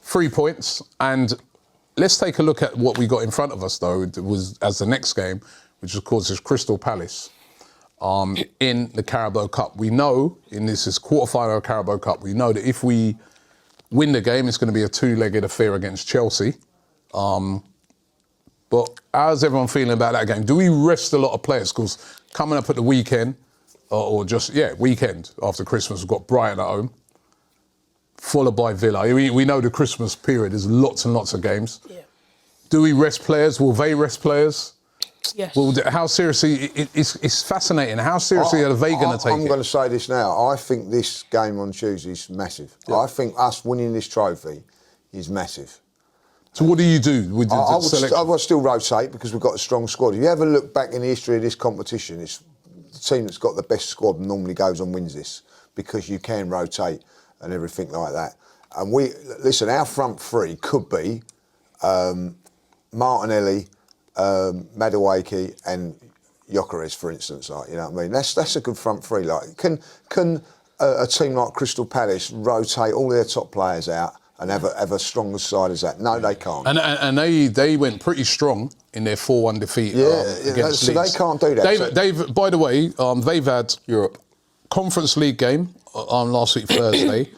3 points, and let's take a look at what we got in front of us, though, was as the next game, which of course is Crystal Palace in the Carabao Cup. We know, in this is quarter-final of Carabao Cup, we know that if we win the game, it's going to be a two-legged affair against Chelsea. But how's everyone feeling about that game? Do we rest a lot of players? Because coming up at the weekend, weekend after Christmas, we've got Brighton at home, followed by Villa. We know the Christmas period, there's lots and lots of games. Yeah. Do we rest players? Will they rest players? Yes. Well, how seriously, it's fascinating. How seriously are they going to take it? I'm going to say this now. I think this game on Tuesday is massive. Yeah. I think us winning this trophy is massive. So what do you do with the selection? I would still rotate because we've got a strong squad. If you ever look back in the history of this competition, it's the team that's got the best squad normally goes and wins this because you can rotate and everything like that. And our front three could be Martinelli, Madueke and Gyökeres, for instance. Like, you know what I mean? That's a good front three. Like, can a team like Crystal Palace rotate all their top players out and have a stronger side as that? No, they can't. And they went pretty strong in their 4-1 defeat against so Leeds. they can't do that. They've, by the way, they've had Europe Conference League game on last week Thursday.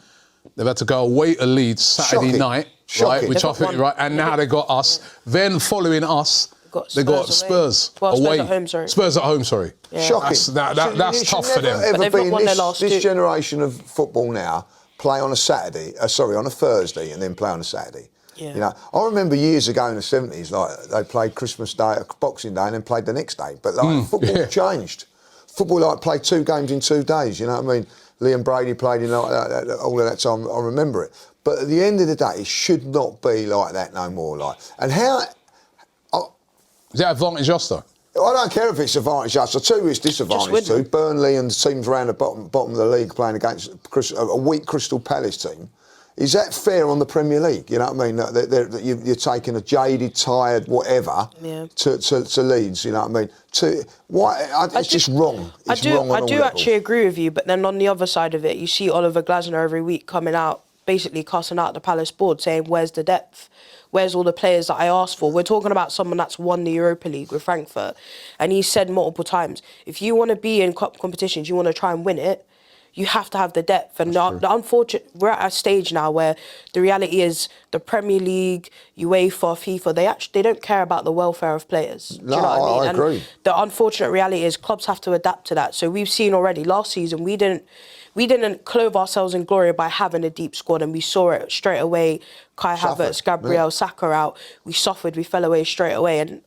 They've had to go away to Leeds Saturday night, right? Which I think right, and now they got us. Then following us, they got Spurs away. Spurs at home, sorry. Yeah. Shocking. That's tough for them. Ever they've been not won their last this two. generation of football now play on a on a Thursday and then play on a Saturday. Yeah. You know, I remember years ago in the 70s, like they played Christmas Day, Boxing Day, and then played the next day. But like football changed. Football played 2 games in 2 days. You know what I mean? Liam Brady played in like that, all of that time. I remember it. But at the end of the day, it should not be like that no more. Like, and how Is that advantage us though? I don't care if it's advantage us. I'll tell you it's disadvantage too. Burnley and teams around the bottom of the league playing against a weak Crystal Palace team. Is that fair on the Premier League? You know what I mean? That you're taking a jaded, tired, whatever to Leeds. You know what I mean? It's just wrong. I do actually agree with you, but then on the other side of it, you see Oliver Glasner every week coming out, basically cussing out the Palace board, saying, "Where's the depth? Where's all the players that I asked for?" We're talking about someone that's won the Europa League with Frankfurt, and he said multiple times, if you want to be in cup competitions, you want to try and win it, you have to have the depth. And the unfortunate, we're at a stage now where the reality is the Premier League, UEFA, FIFA, they don't care about the welfare of players. No, Do you know what I mean? I agree. And the unfortunate reality is clubs have to adapt to that. So we've seen already last season, we didn't clothe ourselves in glory by having a deep squad, and we saw it straight away. Kai Havertz, Gabriel Saka out. We suffered, we fell away straight away. And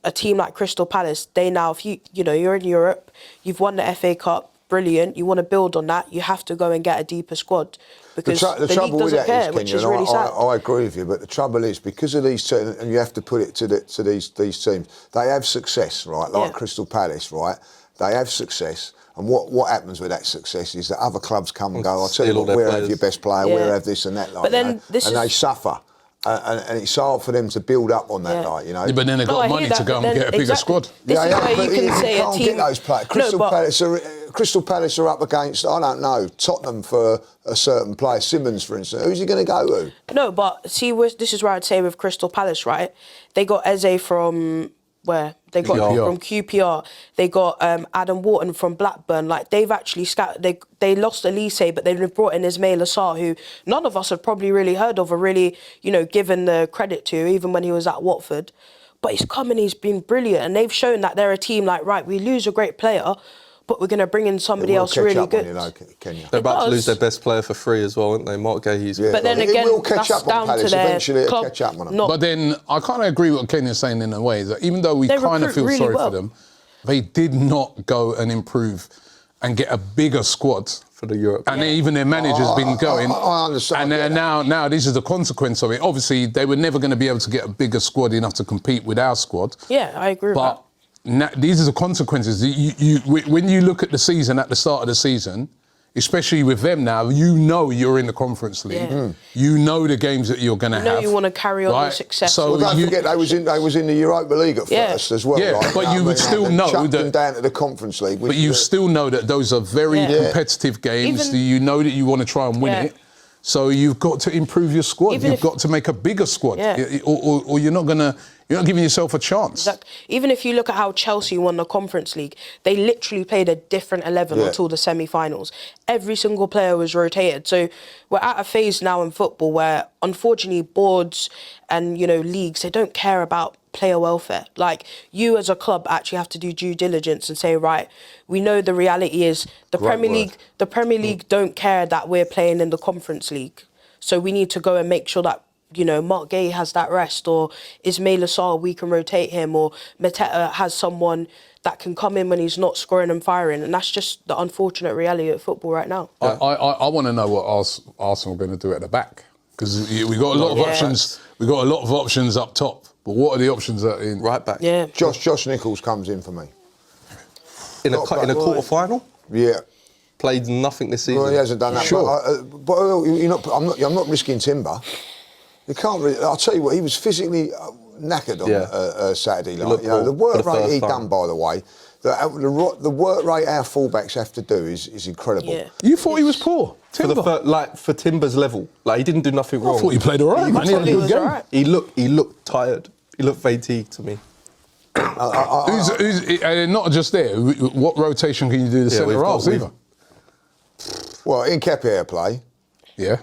a team like Crystal Palace, they now, if you're in Europe, you've won the FA Cup, brilliant. You want to build on that. You have to go and get a deeper squad because the league doesn't care, which is really sad. I agree with you, but the trouble is because of these two, and you have to put it to these teams. They have success, right? Like Crystal Palace, right? They have success, and what happens with that success is that other clubs come and go. I'll tell you what, we'll have your best player. We'll have this and that, like, and they suffer. And it's hard for them to build up on that, like, you know. Yeah, but then they've got money to go and get a bigger squad. This is where you can say a team. Get those players. Crystal Palace are up against, I don't know, Tottenham for a certain player, Simmons, for instance. Who's he going to go to? No, but see, this is where I'd say with Crystal Palace, right? They got Eze from where? They got from QPR. They got Adam Wharton from Blackburn. Like, they've actually they lost Elise, but they've brought in Ismail Assar, who none of us had probably really heard of or really, given the credit to, even when he was at Watford. But he's come and he's been brilliant, and they've shown that they're a team like, right, we lose a great player, but we're going to bring in somebody else really good. They're about to lose their best player for free as well, aren't they? Mark Gahey's. Yeah. But then again, that's down to their eventually club. Catch up on them. But then I kind of agree with what Kenya's saying in a way, that even though we kind of feel sorry for them, they did not go and improve and get a bigger squad for the Europe. And even their manager's been going. I understand. And now this is the consequence of it. Obviously, they were never going to be able to get a bigger squad enough to compete with our squad. Yeah, I agree with that. These are the consequences. When you look at the season, at the start of the season, especially with them now, you're in the Conference League. Yeah. You know the games that you're going to have. You want to carry on the success. So don't forget they was in the Europa League at first as well. Yeah, right? but you would still know that them down to the Conference League. But you still know that those are very competitive games. You know that you want to try and win it. So you've got to improve your squad. You've got to make a bigger squad, or you're not giving yourself a chance. Even if you look at how Chelsea won the Conference League, they literally played a different 11 until the semi-finals. Every single player was rotated. So we're at a phase now in football where, unfortunately, boards and leagues, they don't care about player welfare. Like, you as a club actually have to do due diligence and say, right, we know the reality is the Premier League don't care that we're playing in the Conference League. So we need to go and make sure that Mark Gay has that rest, or Ismail Assar, we can rotate him, or Mateta has someone that can come in when he's not scoring and firing. And that's just the unfortunate reality of football right now. I want to know what Arsenal are going to do at the back, because we got a lot of options. We got a lot of options up top, but what are the options in right back? Yeah, Josh Nichols comes in for me in a quarter final. Yeah. Played nothing this season. Well, he hasn't done that. Sure. But I'm not risking Timber. You can't really. I'll tell you what. He was physically knackered on Saturday night. The work rate he done, by the way, the work rate our fullbacks have to do is incredible. Yeah. You thought he was poor, Timber? For Timber's level, he didn't do nothing wrong. I thought he played all right, man. He had a good game. Right. He looked tired. He looked fatigued to me. Not just there. What rotation can you do the centre halves either? Well, in Nketiah play. Yeah.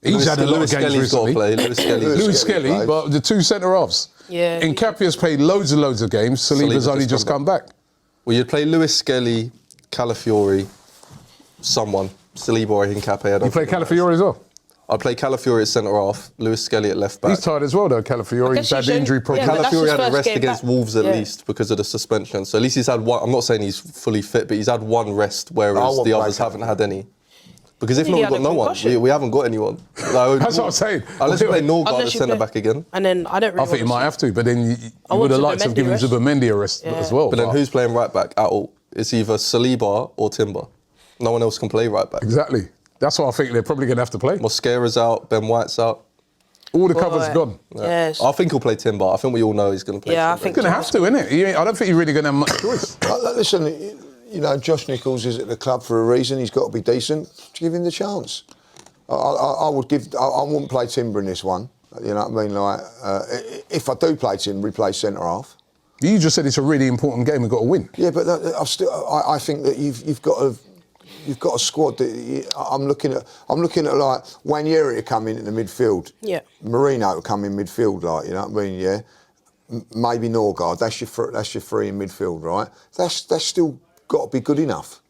He's had a lot of games recently. Lewis Skelly, but the two centre halves. Yeah. Nketiah's played loads of games. Saliba's only just come back. Well, you'd play Lewis Skelly, Calafiori, someone. Saliba or Nketiah. You play Calafiori as well? I'd play Calafiori at centre half, Lewis Skelly at left back. He's tired as well, though, Calafiori. He's had the injury problem. Calafiori had a rest against Wolves at least because of the suspension. So at least he's had one. I'm not saying he's fully fit, but he's had one rest, whereas the others haven't had any. Because if not, we've got no one. We haven't got anyone. That's what I'm saying. Unless you play Norgard at centre-back again. And then I don't really I think you might have to, but then you would have liked to have given Zubimendi a rest as well. But then who's playing right-back at all? It's either Saliba or Timber. No one else can play right-back. Exactly. That's what I think they're probably going to have to play. Mosquera's out, Ben White's out. All the cover's gone. Yes. I think he'll play Timber. I think we all know he's going to play Timber. I think he's going to have to, innit? I don't think you're really going to have much choice. Listen, Josh Nichols is at the club for a reason. He's got to be decent. Give him the chance. I wouldn't play Timber in this one. You know what I mean? Like, if I do play Timber, we play centre half. You just said it's a really important game. We've got to win. Yeah, but I think that you've got a squad that I'm looking at like Wanyeri to come in the midfield. Yeah. Marino to come in midfield, like, you know what I mean? Yeah. Maybe Norgard. That's your three in midfield, right? That's still got to be good enough.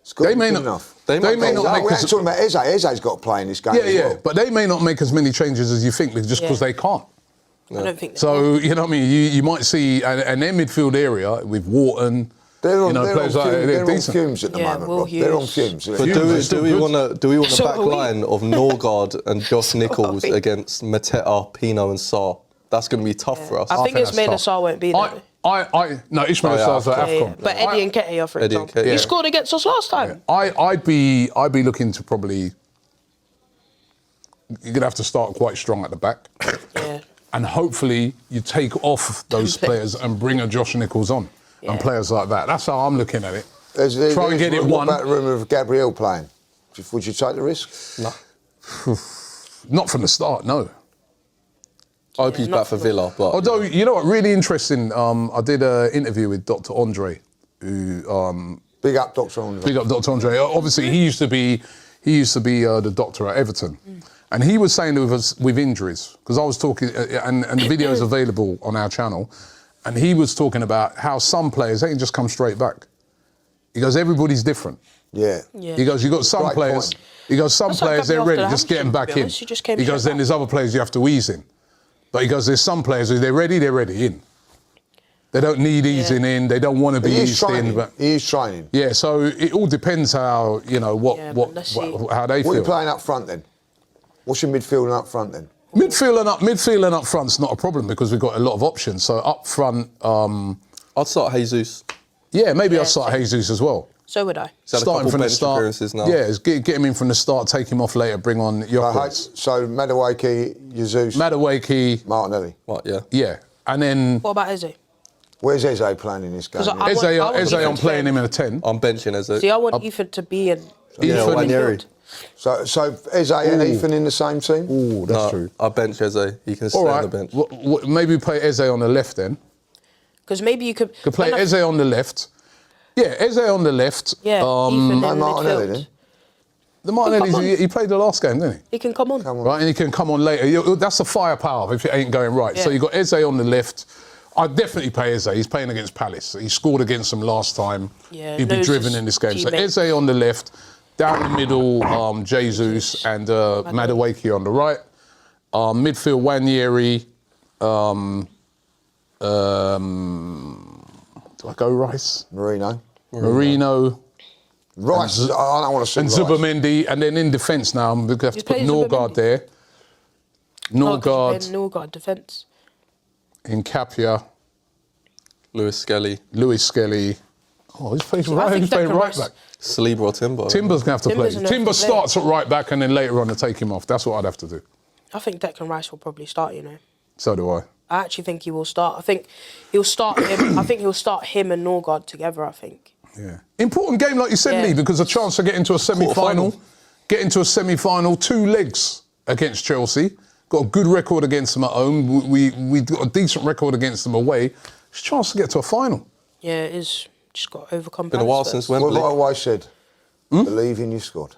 It's got to be good enough. They may not make. We're talking about Eze. Eze's got to play in this game. Yeah, but they may not make as many changes as you think, just because they can't. I don't think so. You know what I mean? You might see an their midfield area with Wharton. They're on decent. fumes at the moment, bro. They're on fumes. But do we want a back line of Norgard and Josh Nichols against Mateta, Pino and Sarr? That's going to be tough for us. I think Ismail Assar won't be there. No, Ismail Assar's at AFCON. But Eddie Nketiah, for example. He scored against us last time. I'd be looking to probably... You're going to have to start quite strong at the back. Yeah. And hopefully you take off those players and bring a Josh Nichols on. And players like that. That's how I'm looking at it. Try and get it one. What about the rumour of Gabriel playing? Would you take the risk? No. Not from the start, no. I hope he's back for Villa, but... Although, you know what, really interesting, I did an interview with Dr. Andre, who... Big up Dr. Andre. Big up Dr. Andre. Obviously, he used to be the doctor at Everton. And he was saying with injuries, because I was talking, and the video is available on our channel, and he was talking about how some players, they can just come straight back. He goes, everybody's different. Yeah. He goes, you got some players, he goes, some players, they're ready, just get them back in. He goes, then there's other players you have to ease in. But he goes, there's some players who they're ready in. They don't need easing in, they don't want to be eased in. But he is training. Yeah, so it all depends how, how they feel. What are you playing up front then? What's your midfield up front then? Midfield and up front's not a problem because we've got a lot of options. So up front, I'd start Jesus. Yeah, maybe I'd start Jesus as well. So would I. Starting from the start. Now. Yeah, get him in from the start, take him off later, bring on Jokic. So Madueke, Jesus, Martinelli. What? Yeah. Yeah, and then. What about Eze? Where's Eze playing in this game? Eze, I'm playing him in a 10. I'm benching Eze. See, I want Ethan to be in. Wanyeri. So Eze and Ethan in the same team? Oh, that's true. I bench Eze. He can stay All on right. the bench. Maybe play Eze on the left then. Because maybe you could Play Eze on the left. Yeah, Eze on the left. Yeah, Ethan in Martinelli midfield. then? The Martinelli, he played the last game, didn't he? He can come on. Right, and he can come on later. That's the firepower if it ain't going right. So Yeah. you got Eze on the left. I'd definitely play Eze. He's playing against Palace. He scored against them last time. Yeah, He'd be knows driven his in this game. So teammates. Eze on the left, down the middle, Jesus and Madueke on the right. Midfield, Wanyeri. Do I go Rice? Marino. Rice, I don't want to see And Rice. Zubimendi, and then in defence now, I'm going to have to put playing Norgard Zubimendi? there. Norgard defence. In Capia, Lewis Skelly, Oh, he's playing I think he's playing Declan right Rice- back. Saliba or Timber. Timber's going to have to Timber's play. gonna have Timber to play. starts at right back and then later on to take him off. That's what I'd have to do. I think Declan Rice will probably start, you know. So do I. I actually think he will start. I think he'll start him. I think he'll start him and Norgard together, I think. Yeah. Important game, like you said, Yeah. Lee, because a chance to get into a semi-final. Get into a semi-final, 2 legs against Chelsea. Got a good record against them at home. We got a decent record against them away. It's a chance to get to a final. Yeah, it is. Just got to overcome. Been a while Palace since first. Wembley. What have I always said? Believe in your squad.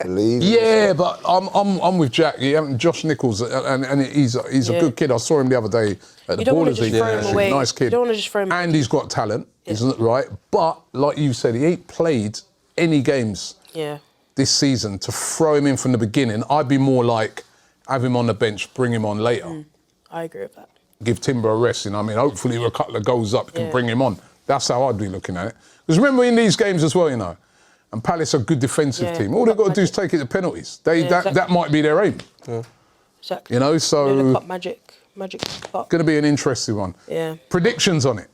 Believe. Yeah, but I'm with Jack. Josh Nichols, and he's a good kid. I saw him the other day at the You don't wanna Ballers just League. throw him away. Nice kid. You don't wanna just throw him And away. he's got talent, isn't it right? But like you said, he ain't played any games Yeah. this season. To throw him in from the beginning, I'd be more like have him on the bench, bring him on later. I agree with that. Give Timber a rest. You know what I mean? Hopefully, with a couple of goals up, you can Yeah. bring him on. That's how I'd be looking at it. Because remember in these games as well, you know, and Palace are a good defensive Yeah. team. All they've got to do is take it to penalties. That might be their aim. Exactly. You know, so the cup magic cup. going to be an interesting one. Yeah. Predictions on it.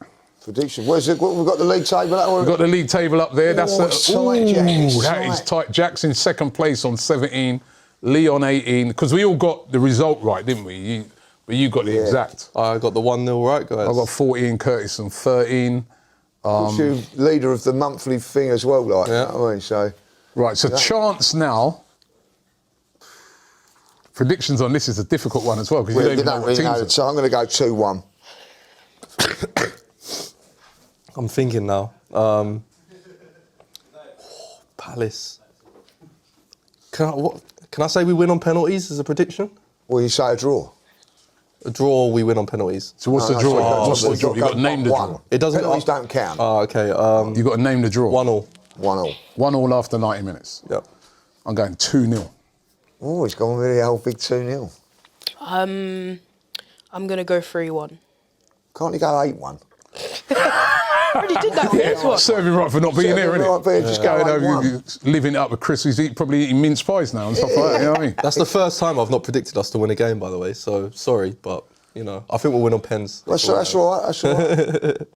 Prediction. Where's it? We've got the league table. We've got the league table up there. That's it's tight, Jack, it's that is tight. tight. Jack's in second place on 17, Lee on 18. Because we all got the result right, didn't we? But you got the exact. I got the 1-0 right, guys. I got 14, Curtis on 13. Puts you leader of the monthly thing as well, like. Yeah. You know what I mean? So. Right, so chance now. Predictions on this is a difficult one as well because you don't even know what teams are. So I'm going to go 2-1. I'm thinking now. Palace. Can I say we win on penalties as a prediction? Well, you say a draw. A draw, we win on penalties. So what's the draw? What's the draw? You've got to name the draw. It doesn't. Penalties don't count. Oh, okay. You've got to name the draw. 1-0. 1-1. 1-1 after 90 minutes. Yep. I'm going 2-0. Oh, he's gone with the old big 2-0. I'm gonna go 3-1. Can't he go 8-1? I already did that this one. Serve him right for not being here, Serve him innit? right for just Going going over, living it up with Chris. He's probably eating mince pies now and stuff like that. You know what I mean? That's the first time I've not predicted us to win a game, by the way. So sorry, but you know, I think we'll win on pens. That's all right. That's all right.